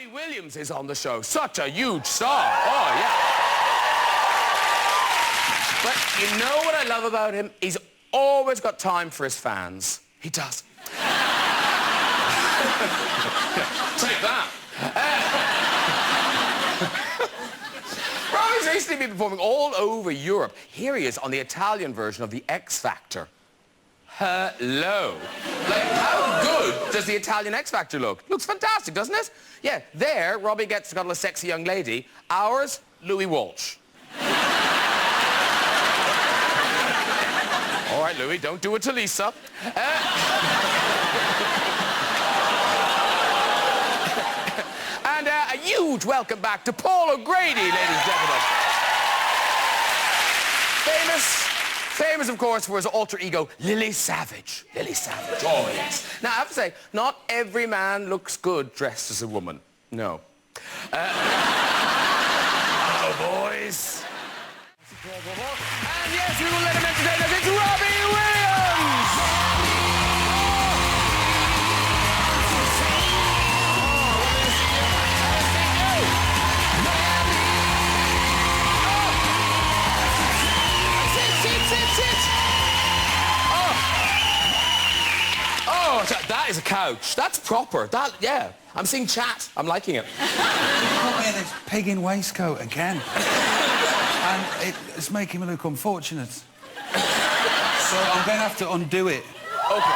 Robbie Williams is on the show. Such a huge star. Oh, yeah. But you know what I love about him? He's always got time for his fans. He does. Take that. Robbie's recently been performing all over Europe. Here he is on the Italian version of the X Factor. Hello. Like, how good does the Italian X Factor look? Looks fantastic, doesn't it? Yeah, there, Robbie gets to cuddle a sexy young lady. Ours, Louis Walsh. All right, Louis, don't do it to Lisa. And a huge welcome back to Paul O'Grady, ladies and gentlemen. Famous, of course, for his alter ego, Lily Savage. Lily Savage, oh, yes. Now, I have to say, not every man looks good dressed as a woman. No. Hello, boys. And yes, we will let him entertain us. It's Robbie Williams! Oh, that is a couch. That's proper. That, yeah. I'm seeing chat. I'm liking it. You put me in this pigging waistcoat again. And it's making me look unfortunate. So I'm going to have to undo it. OK.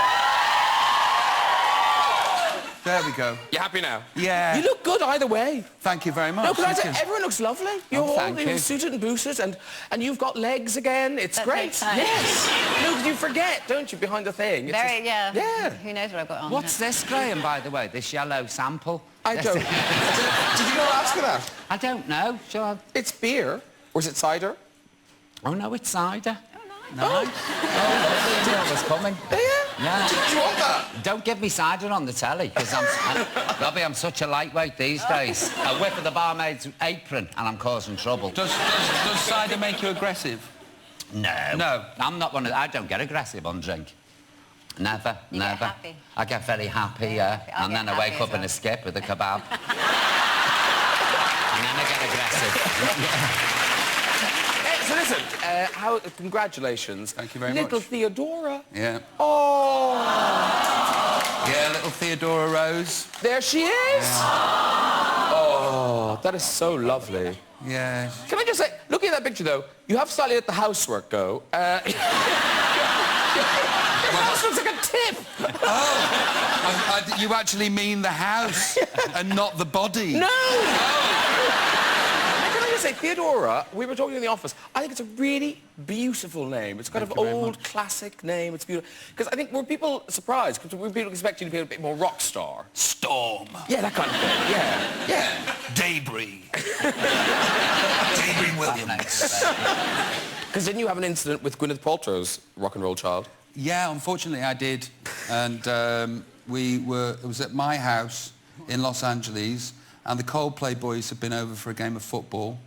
There we go. You happy now? Yeah. You look good either way. Thank you very much. No, because I said everyone looks lovely. You're all suited and boosted, and you've got legs again. It's great. Yes. No, you forget, don't you, behind the thing? It's Very, yeah. Yeah. Who knows what I've got on? What's this, Graham, by the way? This yellow sample? I don't... Did you not ask for that? I don't know. Sure. It's beer. Or is it cider? Oh, no, it's cider. Oh, nice. Nice. Oh, I was coming. Yeah. Do you want that? Don't give me cider on the telly, because Robbie, I'm such a lightweight these days. I whip at the barmaid's apron and I'm causing trouble. Does cider make you aggressive? No. No. I'm not one of... I don't get aggressive on drink. Never, You never. get happy. I get very happy, yeah. I'll And get then I wake happy up as in well. a skip with a kebab. And then I get aggressive. So listen, congratulations. Thank you very much. Little Theodora. Yeah. Oh. Yeah, little Theodora Rose. There she is. Yeah. Oh, that is so lovely. Yeah. Can I just say, looking at that picture, though, you have slightly let the housework go. Your house looks like a tip. Oh, you actually mean the house and not the body? No! Can I just say, Theodora, we were talking in the office, I think it's a really beautiful name. It's kind of old, classic name. It's beautiful. Because I think, were people surprised? Because were people expecting you to be a bit more rock star? Storm. Yeah, that kind of thing. Yeah. Yeah. Debris. Debris Williams. Because didn't you have an incident with Gwyneth Paltrow's rock and roll child? Yeah, unfortunately I did. And it was at my house in Los Angeles, and the Coldplay boys had been over for a game of football,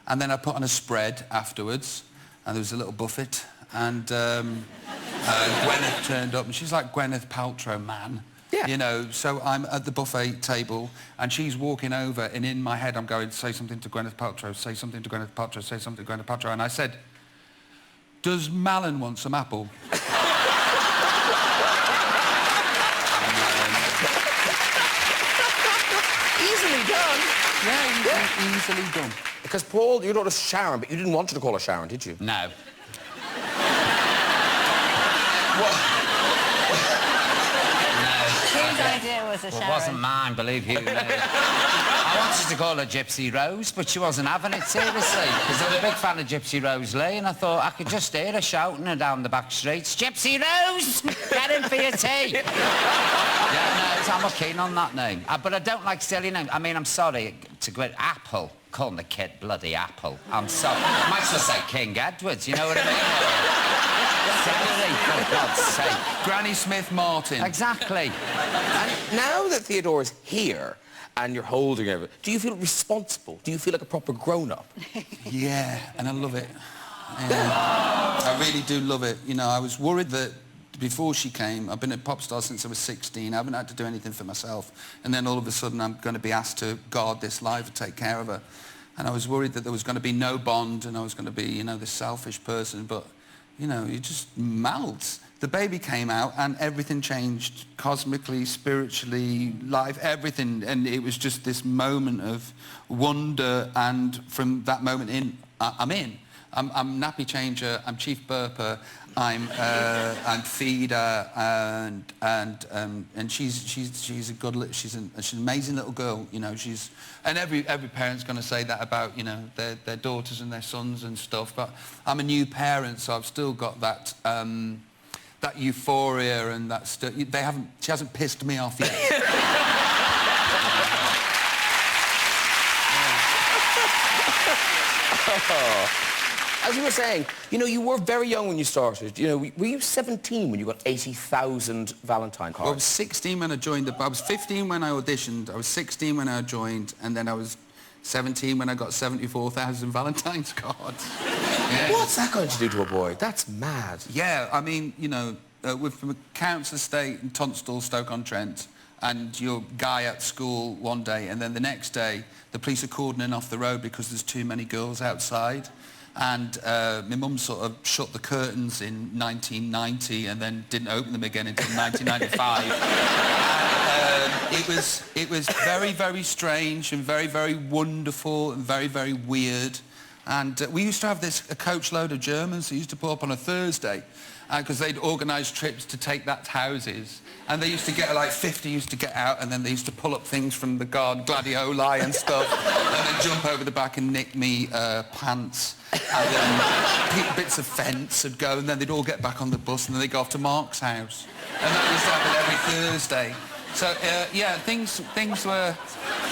and then I put on a spread afterwards, and there was a little buffet, and Gwyneth turned up, and she's like Gwyneth Paltrow, man. Yeah. You know, so I'm at the buffet table, and she's walking over, and in my head I'm going, say something to Gwyneth Paltrow, say something to Gwyneth Paltrow, say something to Gwyneth Paltrow, and I said, does Malin want some apple? Easily done. Yeah, easily done. Because, Paul, your daughter's Sharon, but you didn't want her to call her Sharon, did you? No. Whose idea was a Sharon? It wasn't mine, believe you me. I wanted to call her Gypsy Rose, but she wasn't having it, seriously. Because I'm a big fan of Gypsy Rose Lee, and I thought I could just hear her shouting her down the back streets, Gypsy Rose! Get in for your tea! Yeah, no, I'm not keen on that name. But I don't like silly names. I mean, I'm sorry, to go Apple. Calling the kid bloody Apple. I'm sorry. I might as well say King Edwards, you know what I mean? Seriously, for God's sake. Granny Smith Martin. Exactly. And now that Theodora's here and you're holding her, do you feel responsible? Do you feel like a proper grown-up? Yeah, and I love it. I really do love it. You know, I was worried that before she came, I've been a pop star since I was 16. I haven't had to do anything for myself. And then all of a sudden I'm going to be asked to guard this life and take care of her. And I was worried that there was going to be no bond and I was going to be, you know, this selfish person. But, you know, you just melt. The baby came out and everything changed cosmically, spiritually, life, everything. And it was just this moment of wonder. And from that moment in, I'm in. I'm nappy changer, I'm chief burper, I'm feeder, and she's a good, she's an amazing little girl, you know. And every parent's going to say that about, you know, their daughters and their sons and stuff. But I'm a new parent, so I've still got that that euphoria and that stuff. She hasn't pissed me off yet. As you were saying, you know, you were very young when you started. You know, were you 17 when you got 80,000 Valentine cards? Well, I was 16 when I joined. I was 15 when I auditioned. I was 16 when I joined, and then I was 17 when I got 74,000 Valentine's cards. Yeah. What's that going to do to a boy? That's mad. Yeah, I mean, you know, we're from a council estate in Tunstall, Stoke-on-Trent, and you're a guy at school one day, and then the next day, the police are cordoning off the road because there's too many girls outside. And my mum sort of shut the curtains in 1990 and then didn't open them again until 1995. And, it was very, very strange and very, very wonderful and very, very weird. And we used to have a coach load of Germans who used to pull up on a Thursday because they'd organise trips to take that to houses. And they used to get, like, 50 used to get out, and then they used to pull up things from the garden, gladioli and stuff, and then jump over the back and nick me pants. And then bits of fence would go, and then they'd all get back on the bus, and then they'd go off to Mark's house. And that used to happen every Thursday. So, yeah, things were...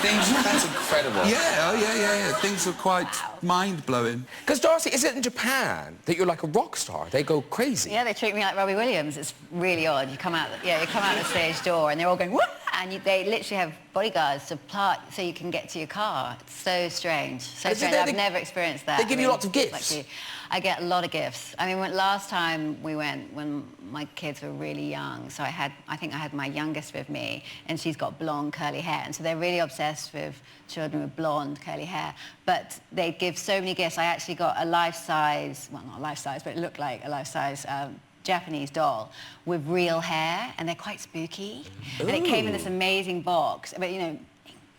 That's incredible. Yeah, yeah. Things were quite mind-blowing. Because, Darcey, is it in Japan that you're like a rock star? They go crazy. Yeah, they treat me like Robbie Williams. It's really odd. You come out the stage door and they're all going, whoop! And they literally have bodyguards to part so you can get to your car. It's so strange. So strange. I've never experienced that. They give you lots of gifts. Like I get a lot of gifts. I mean, last time we went, when my kids were really young, so I think I had my youngest with me, and she's got blonde, curly hair, and so they're really obsessed with children with blonde, curly hair. But they give so many gifts. I actually got a life-size, well, not life-size, but it looked like a life-size Japanese doll with real hair, and they're quite spooky. Ooh. And it came in this amazing box, but, you know,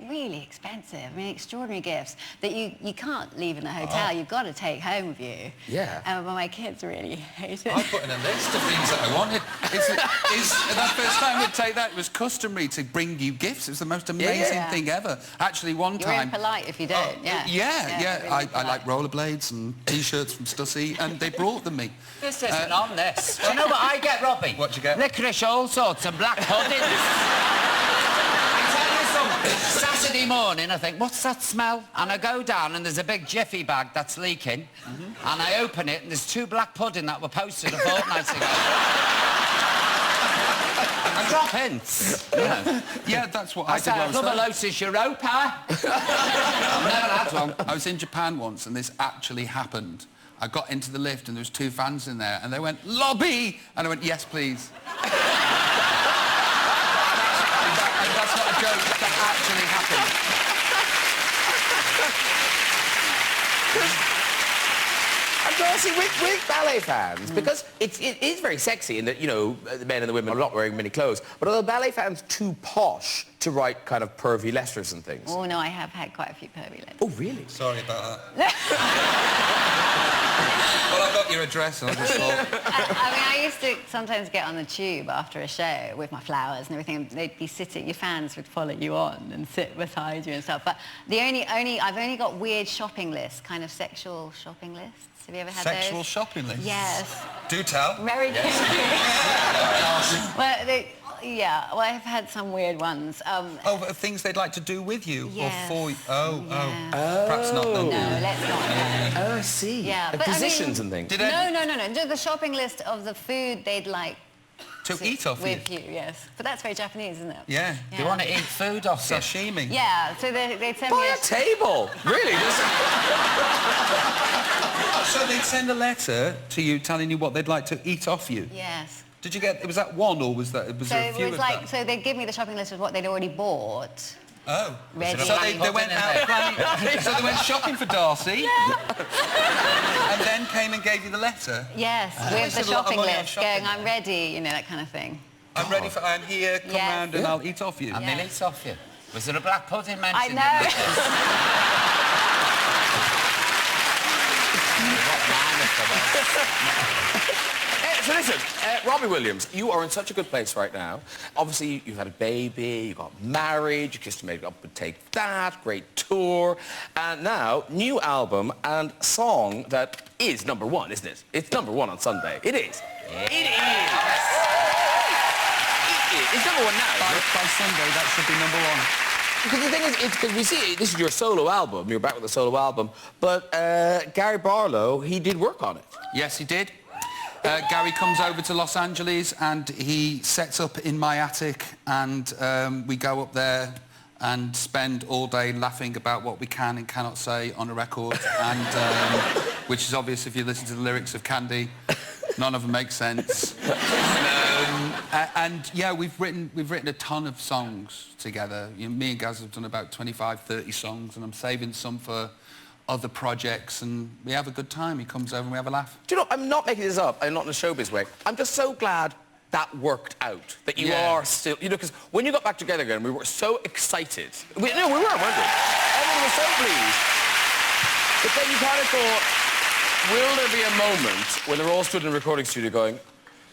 really expensive. I mean, extraordinary gifts that you can't leave in a hotel. You've got to take home with you. Yeah. But my kids really hate it. I put in a list of things that I wanted. That first time we'd take that, it was customary to bring you gifts. It was the most amazing thing ever. Actually, one time... You're impolite if you don't, Yeah. Really I like rollerblades and T-shirts from Stussy, and they brought them me. This isn't on this. Do you know what I get, Robbie? What you get? Licorice all sorts and black puddings. Saturday morning, I think, what's that smell? And I go down and there's a big Jiffy bag that's leaking. And I open it and there's 2 black pudding that were posted a fortnight ago. I drop hints. You know. Yeah, that's what I did. I said, another Lotus Europa. I've never had one. I was in Japan once and this actually happened. I got into the lift and there was 2 fans in there and they went, "Lobby!" And I went, "Yes, please." That's not a joke, that actually happened. And Darcey, with ballet fans, because it is very sexy in that, you know, the men and the women are not wearing many clothes, but are the ballet fans too posh to write kind of pervy letters and things? Oh, no, I have had quite a few pervy letters. Oh, really? Sorry about that. Well, I got your address and I just thought... I mean, I used to sometimes get on the tube after a show with my flowers and everything, and they'd be sitting, your fans would follow you on and sit beside you and stuff. But I've only got weird shopping lists, kind of sexual shopping lists. Have you ever had those? Sexual shopping lists? Yes. Do tell. Very good. Well, I've had some weird ones. Things they'd like to do with you? Yes. Or for you? Perhaps not. No, let's not. Oh, I see. Yeah, but positions and things. No. The shopping list of the food they'd like to eat off with you, yes. But that's very Japanese, isn't it? Yeah. Do you want to eat food off you? Sashimi. Yeah, so they'd send me a table. Really? So they'd send a letter to you telling you what they'd like to eat off you? Yes. Did you get... Was that one, or was there a few of them? So they'd give me the shopping list of what they'd already bought. Oh. Ready. So they went out planning... So they went shopping for Darcey. Yeah. And then came and gave you the letter? Yes, with the shopping list, going, I'm ready, you know, that kind of thing. I'm ready for... I'm here, come round and I'll eat off you. And they'll eat off you. Was there a black pudding mentioned? I know. So listen, Robbie Williams, you are in such a good place right now. Obviously, you've had a baby, you got married, you kissed and made up and Take That, great tour, and now, new album and song that is #1, isn't it? It's #1 on Sunday. It is. Yeah. It is. It's #1 now. By Sunday, that should be #1. Because the thing is, it's because we see this is your solo album. You're back with a solo album, but Gary Barlow, he did work on it. Yes, he did. Gary comes over to Los Angeles and he sets up in my attic, and we go up there and spend all day laughing about what we can and cannot say on a record, and which is obvious if you listen to the lyrics of Candy. None of them make sense. And yeah, we've written a ton of songs together. You know, me and Gaz have done about 25, 30 songs, and I'm saving some for other projects, and we have a good time. He comes over and we have a laugh. Do you know, I'm not making this up, I'm not in a showbiz way. I'm just so glad that worked out, that you are still, you know, because when you got back together again, we were so excited. We were, weren't we? Everyone was so pleased. But then you kind of thought, will there be a moment when they're all stood in a recording studio going,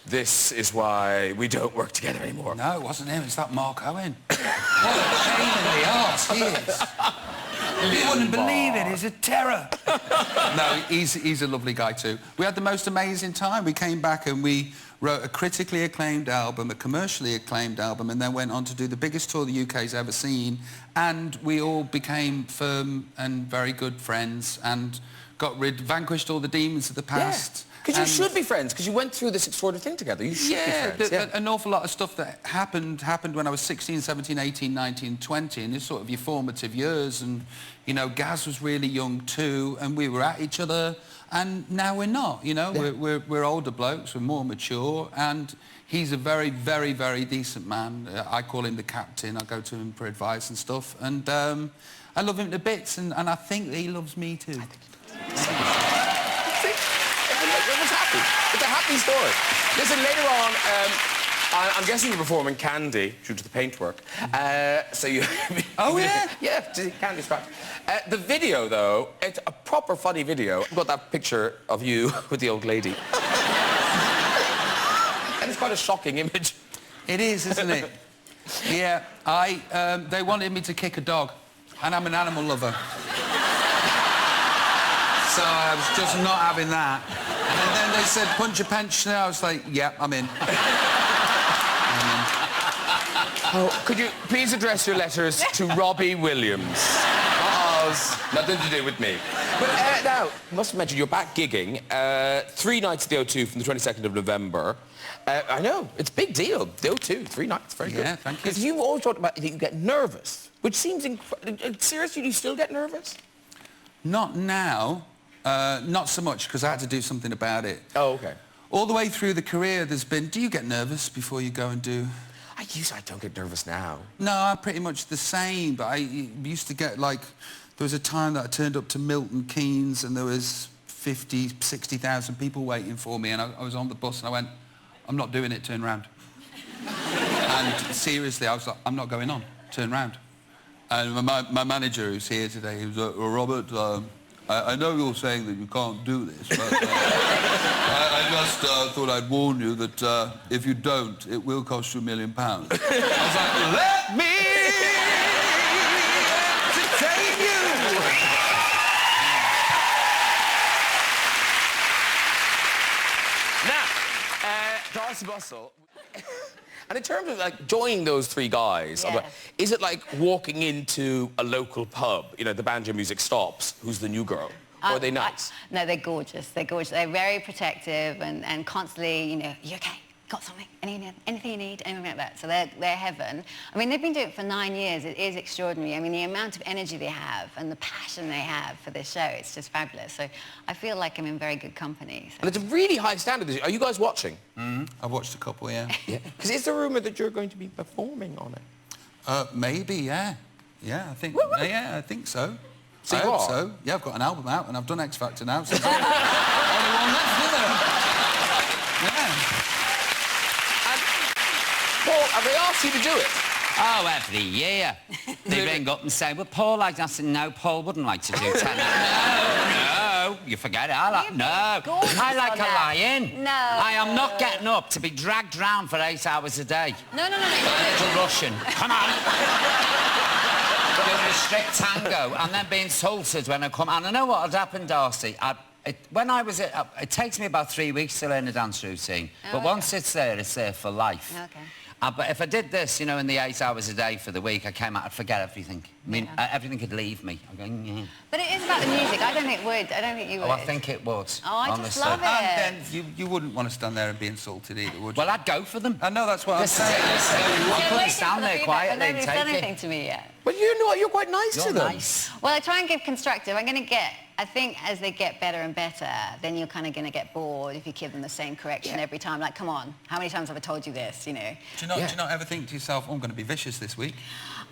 this is why we don't work together anymore? No, it wasn't him, it's that Mark Owen. What a pain in the arse he is. You wouldn't believe it, he's a terror. No, he's a lovely guy too. We had the most amazing time. We came back and we wrote a critically acclaimed album, a commercially acclaimed album, and then went on to do the biggest tour the UK's ever seen, and we all became firm and very good friends and vanquished all the demons of the past. Because you should be friends, because you went through this extraordinary thing together. You should be friends. An awful lot of stuff that happened when I was 16, 17, 18, 19, 20, and it's sort of your formative years. And, you know, Gaz was really young too, and we were at each other, and now we're not, you know. Yeah. We're older blokes, we're more mature, and he's a very, very, very decent man. I call him the captain. I go to him for advice and stuff, and I love him to bits, and I think that he loves me too. Everyone's happy. It's a happy story. Listen, later on, I'm guessing you're performing Candy due to the paintwork. So you... Oh, yeah? Yeah, Candy scratch. The video, though, it's a proper funny video. I've got that picture of you with the old lady. And it's quite a shocking image. It is, isn't it? Yeah, they wanted me to kick a dog, and I'm an animal lover. So I was just not having that. And then they said, punch a pensioner. I was like, yeah, I'm in. Oh, could you please address your letters to Robbie Williams? Because nothing to do with me. But now, I must have mentioned you're back gigging 3 nights at the O2 from the 22nd of November. I know, it's a big deal. The O2, 3 nights, very good. Yeah, thank you. Because you've always talked about that you get nervous, which seems seriously, do you still get nervous? Not now. Not so much, because I had to do something about it. Oh, OK. All the way through the career, there's been... Do you get nervous before you go and do... I don't get nervous now. No, I'm pretty much the same, but I used to get, like... There was a time that I turned up to Milton Keynes and there was 50, 60,000 people waiting for me, and I was on the bus and I went, I'm not doing it, turn round. And seriously, I was like, I'm not going on, turn round. And my manager, who's here today, he was like, well, Robert, I know you're saying that you can't do this, but I just thought I'd warn you that if you don't, it will cost you £1 million. I was like, let me entertain you! Now, Darcey Bussell... And in terms of, like, joining those 3 guys, is it like walking into a local pub, you know, the banjo music stops, who's the new girl? Or are they nice? No, they're gorgeous. They're gorgeous. They're very protective and constantly, you know, you okay? got something, anything you need, anything like that. So they're heaven. I mean, they've been doing it for 9 years. It is extraordinary. I mean, the amount of energy they have and the passion they have for this show, it's just fabulous. So I feel like I'm in very good company. So. And it's a really high standard. Are you guys watching? I've watched a couple, yeah. Because is there a rumour that you're going to be performing on it? Maybe, yeah. Yeah, I think, I think so. So I you hope are? so. Yeah, I've got an album out and I've done X Factor now. So only one left, isn't there? Yeah. Paul, have they asked you to do it? Oh, every year. They ring up and say, well, Paul, I said, no, Paul wouldn't like to do 10 No, you forget it. No, I like a lion. No. I am not getting up to be dragged round for 8 hours a day. No. A little Russian. Come on. Doing a strict tango and then being salted when I come. And I know what had happened, Darcey. When I was it takes me about 3 weeks to learn a dance routine. But once it's there for life. Okay. But if I did this, you know, in the 8 hours a day for the week, I came out, I'd forget everything. I mean, everything could leave me. I'm going, yeah. But it is about the music. I don't think it would. I don't think you would. Oh, I think it would. Oh, I honestly. just love it. And then you wouldn't want to stand there and be insulted either, would you? Well, I'd go for them. I know, that's what I'm saying. I couldn't stand there quietly and Nobody's done take anything it. to me yet. But you know what? You're quite nice to You're them. nice. Well, I try and give constructive. I think as they get better and better, then you're kind of going to get bored if you give them the same correction every time. Like, come on, how many times have I told you this, you know? Do you not ever think to yourself, oh, I'm going to be vicious this week?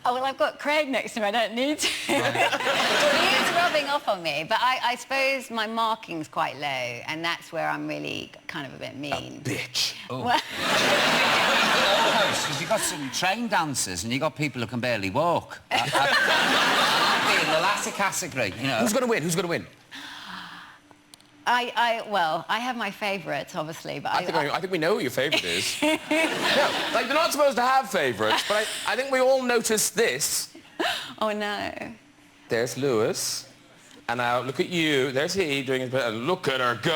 Oh, well, I've got Craig next to me. I don't need to. He is rubbing off on me, but I suppose my marking's quite low, and that's where I'm really kind of a bit mean. Bitch. Oh. Because you've got some trained dancers and you've got people who can barely walk. I'd be in the latter category, you know. Who's going to win? Who's going to win? Well, I have my favourites, obviously, but I think we know who your favourite is. No, like, they're not supposed to have favourites, but I think we all noticed this. Oh, no. There's Lewis. And now, look at you. There's he doing his bit, and look at her go.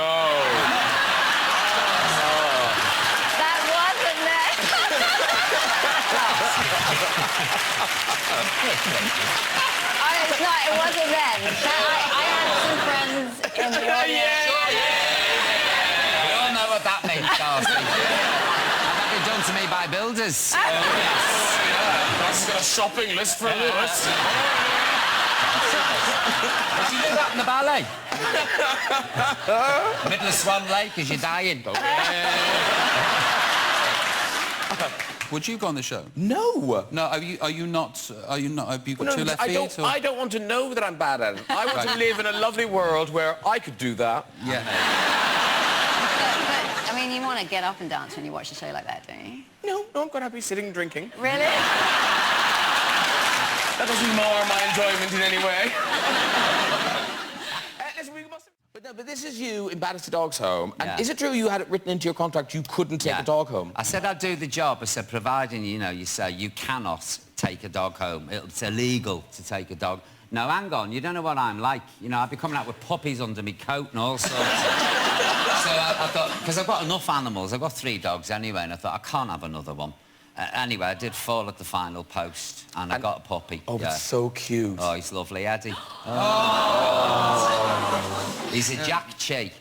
That wasn't there. It wasn't then. I had some friends in the audience. We all know what that means, Darcey. That been done to me by builders. Oh, yes. That's got a shopping list for Lewis. Did you do that in the ballet? Middle of Swan Lake as you're dying. Would you go on the show? No. No, are you not, have you got two left feet? I don't want to know that I'm bad at it. I want to live in a lovely world where I could do that. Yeah. But, I mean, you want to get up and dance when you watch a show like that, don't you? No, I'm quite happy sitting and drinking. Really? That doesn't mar my enjoyment in any way. Listen, we must... But this is you in Bannister Dog's Home. And is it true you had it written into your contract you couldn't take a dog home? I said I'd do the job. I said, providing, you know, you say you cannot take a dog home. It's illegal to take a dog. No, hang on, you don't know what I'm like. You know, I'd be coming out with puppies under my coat and all sorts. So I thought, because I've got enough animals, I've got 3 dogs anyway, and I thought, I can't have another one. Anyway, I did fall at the final post, and I got a puppy. Oh, it's so cute. Oh, he's lovely, Eddie. Oh. He's a Jack Chi.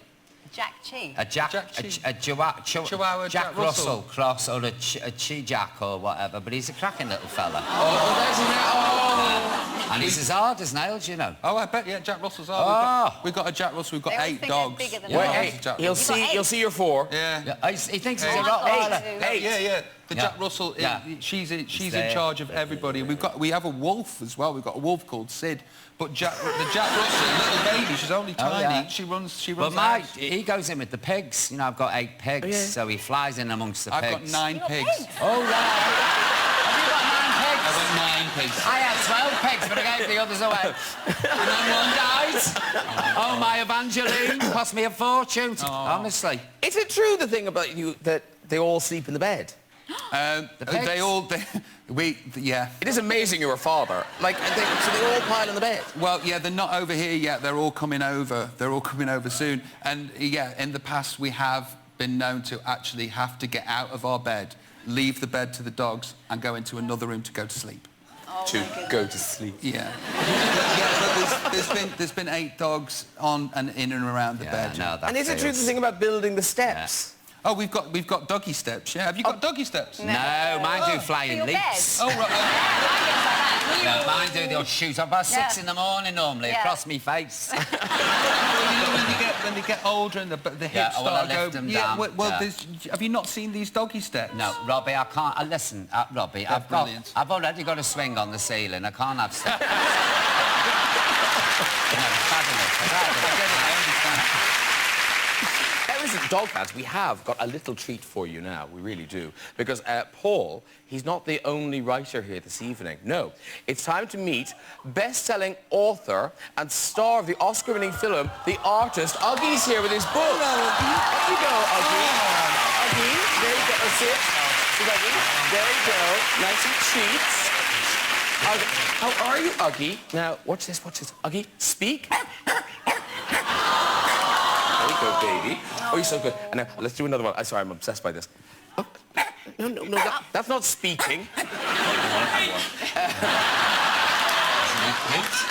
Jack Chi? A Chihuahua Jack Russell cross, or a Chi Jack or whatever, but he's a cracking little fella. Oh, there's him now. Oh. And he's as hard as nails, you know. Oh, I bet, yeah, Jack Russell's hard. We've got a Jack Russell, we've got 8 dogs. You'll see your 4. Yeah. He thinks he's a Rottweiler. 8. Yeah. The Jack Russell, she's in charge of everybody. We have a wolf as well. We've got a wolf called Sid. But the Jack Russell, little baby, she's only tiny. She runs. But he goes in with the pigs. You know, I've got 8 pigs, so he flies in amongst the pigs. I've got 9 pigs. Oh, yeah. Have you got 9 pigs? I've got 9 pigs. I had 12 pigs, but I gave the others away. And then one died. Oh, my Evangeline. Cost me a fortune, honestly. Is it true, the thing about you, that they all sleep in the bed? It is amazing you're a father. Like, so they all pile in the bed? Well, yeah, they're not over here yet. They're all coming over. They're all coming over soon. And, yeah, in the past, we have been known to actually have to get out of our bed, leave the bed to the dogs, and go into another room to go to sleep. To go to sleep. Yeah. There's been 8 dogs on and in and around the bed. No, and is it true the thing about building the steps? Oh, we've got doggy steps, yeah. Have you got doggy steps? No, mine do flying For your leaps. Oh, right. Yeah, mine do. They'll shoot up about 6 in the morning normally across me face. When they get older and the hips start to go... lift them down. Have you not seen these doggy steps? No, Robbie, I can't... listen, Robbie, I've already got a swing on the ceiling. I can't have steps. No, it's fabulous. I understand. Listen, dog fans, we have got a little treat for you now. We really do. Because Paul, he's not the only writer here this evening. No. It's time to meet best-selling author and star of the Oscar-winning film, The Artist. Uggie's here with his book. Hello, Uggie. Up you go, Uggie. Uggie, there you go. Sit. Uggie. There you go. Nice and treats. How are you, Uggie? Now, watch this, watch this. Uggie, speak. There you go, baby. Oh, you're so good. And now, let's do another one. I'm sorry, I'm obsessed by this. Oh, no, that's not speaking.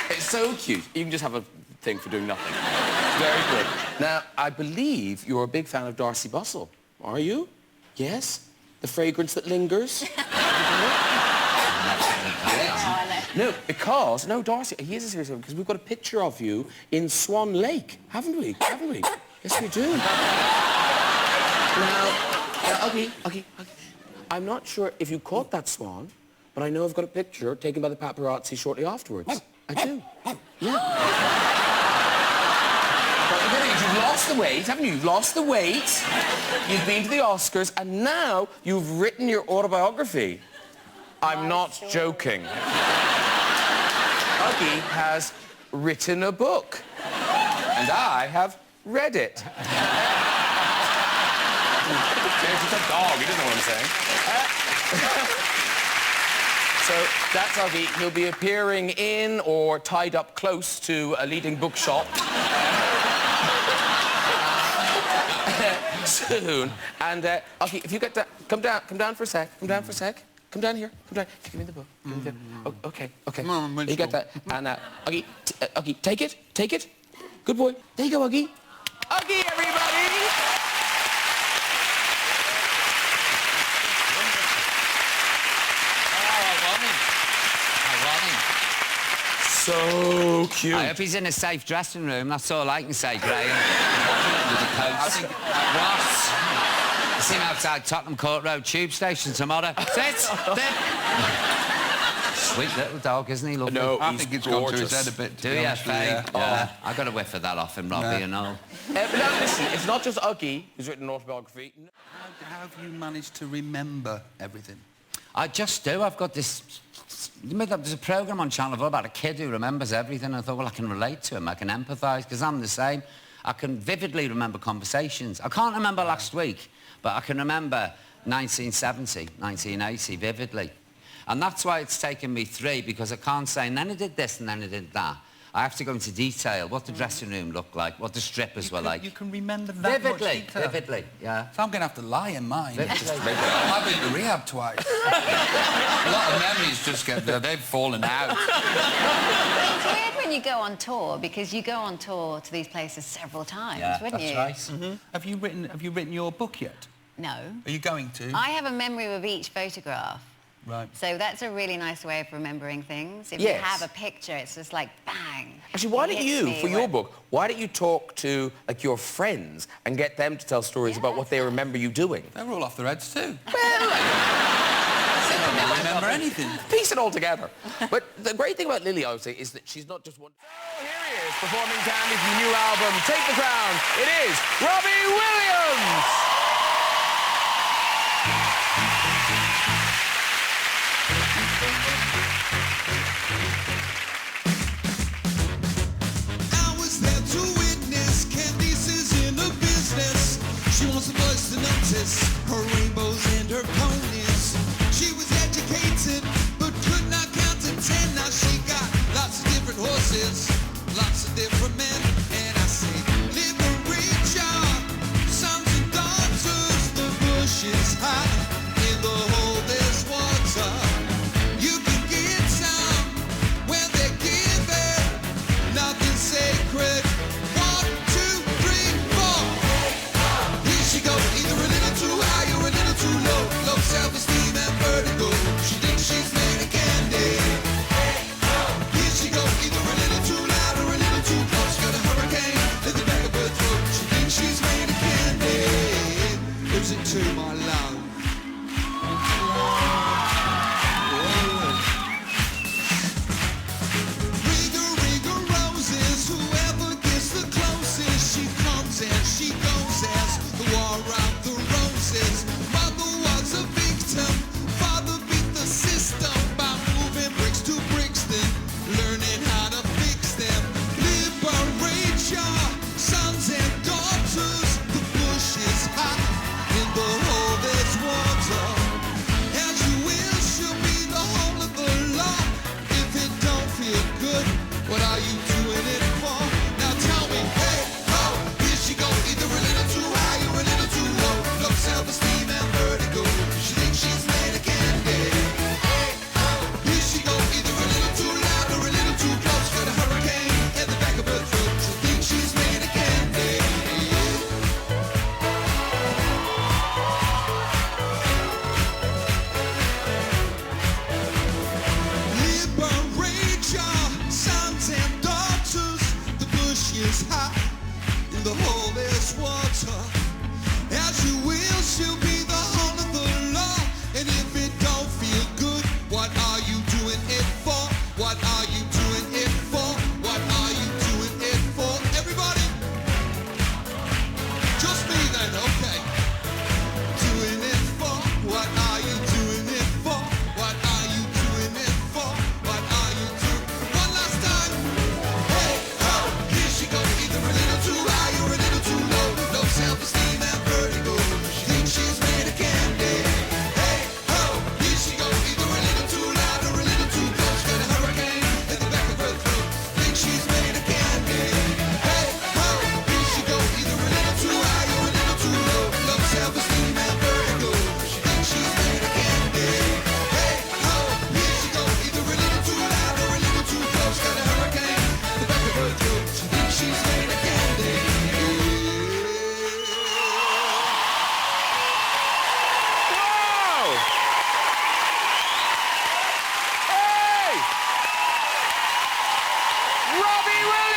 It's so cute. You can just have a thing for doing nothing. Very good. Now, I believe you're a big fan of Darcey Bussell. Are you? Yes? The fragrance that lingers? No, because... No, Darcey, here's a serious one, because we've got a picture of you in Swan Lake, haven't we? Haven't we? Yes, we do. Now, Uggie, I'm not sure if you caught that swan, but I know I've got a picture taken by the paparazzi shortly afterwards. I do. Yeah. But the thing is, you've lost the weight, haven't you? You've lost the weight, you've been to the Oscars, and now you've written your autobiography. I'm not joking. Uggie has written a book, and I have read it. It's a dog, he doesn't know what I'm saying. So that's Uggie. He'll be appearing in or tied up close to a leading bookshop soon. And Uggie, if you get that, come down for a sec. Come down for a sec. Come down here. Come down. Give me the book. Oh, okay. You get that. And Uggie, Uggie, take it. Take it. Good boy. There you go, Uggie. Uggie, everybody. So cute. I hope he's in a safe dressing room. That's all I can say, Graham. With the coat. What? See him outside Tottenham Court Road tube station tomorrow. Sit. Sweet little dog, isn't he? Lovely. No, I think it's gone to his head a bit. Do you, Faye? Yeah. I got a whiff of that off him, Robbie, you know. But now listen, it's not just Uggie who's written an autobiography. How have you managed to remember everything? I just do. I've got this... There's a programme on Channel 4 about a kid who remembers everything. I thought, well, I can relate to him. I can empathise, because I'm the same. I can vividly remember conversations. I can't remember last week, but I can remember 1970, 1980 vividly. And that's why it's taken me 3, because I can't say, and then I did this and then I did that. I have to go into detail, what the dressing room looked like, what the strippers were like. You can remember that much detail? Vividly, yeah. So I'm going to have to lie in mine. I've been to rehab twice. A lot of memories just get there, they've fallen out. It's weird when you go on tour, because you go on tour to these places several times, wouldn't you? That's right. Have you written your book yet? No. Are you going to? I have a memory of each photograph. Right. So that's a really nice way of remembering things. If you have a picture, it's just like, bang. Actually, why don't you, for your book, why don't you talk to, like, your friends and get them to tell stories about what they remember you doing? They're all off their heads, too. Well, I don't remember anything. Piece it all together. But the great thing about Lily, I would say, is that she's not just one... So here he is, performing Candy from the new album, Take the Crown. It is Robbie Williams! Her rainbows and her ponies. She was educated, but could not count to 10. Now she got lots of different horses, lots of different men. And I say, liberate your sons and daughters. The bush is high, in the hole there's water. You can get some when they give it. Nothing sacred. 1, 2, 3, 4. Here she goes, either a little What are you doing it for? Now tell me, hey, ho, here she go. Either a little too high or a little too low. Low self-esteem and vertigo. She thinks she's made of candy. Hey, ho, here she go. Either a little too loud or a little too close. Got a hurricane in the back of her throat. She thinks she's made of candy. Liberate your sons and daughters. The bush is hot and the hole is water. As you will, she'll be the whole of the law. And if it don't feel good, what are you doing it for? What are you doing it for? What are you doing it for? Everybody? Just me then, okay. Doing it for? What are you doing it for? What are you doing it for? What are you doing? One last time. Hey, ho, here she goes. Either a little too high or a little too low. Low self-esteem and vertigo. She thinks she's made of candy. Hey, ho, here she goes. Either a little too loud or a little too close. Got a hurricane in the back of her throat. Thinks she's made of candy. Hey, ho, here she goes. Either a little too high or a little too low. Low self-esteem and vertigo. She thinks she's made of candy. Hey, ho, here she goes. Either a little too loud or a little too close. Got a hurricane in the back of her throat. She thinks she's made of candy. Wow! Hey! Robbie Williams!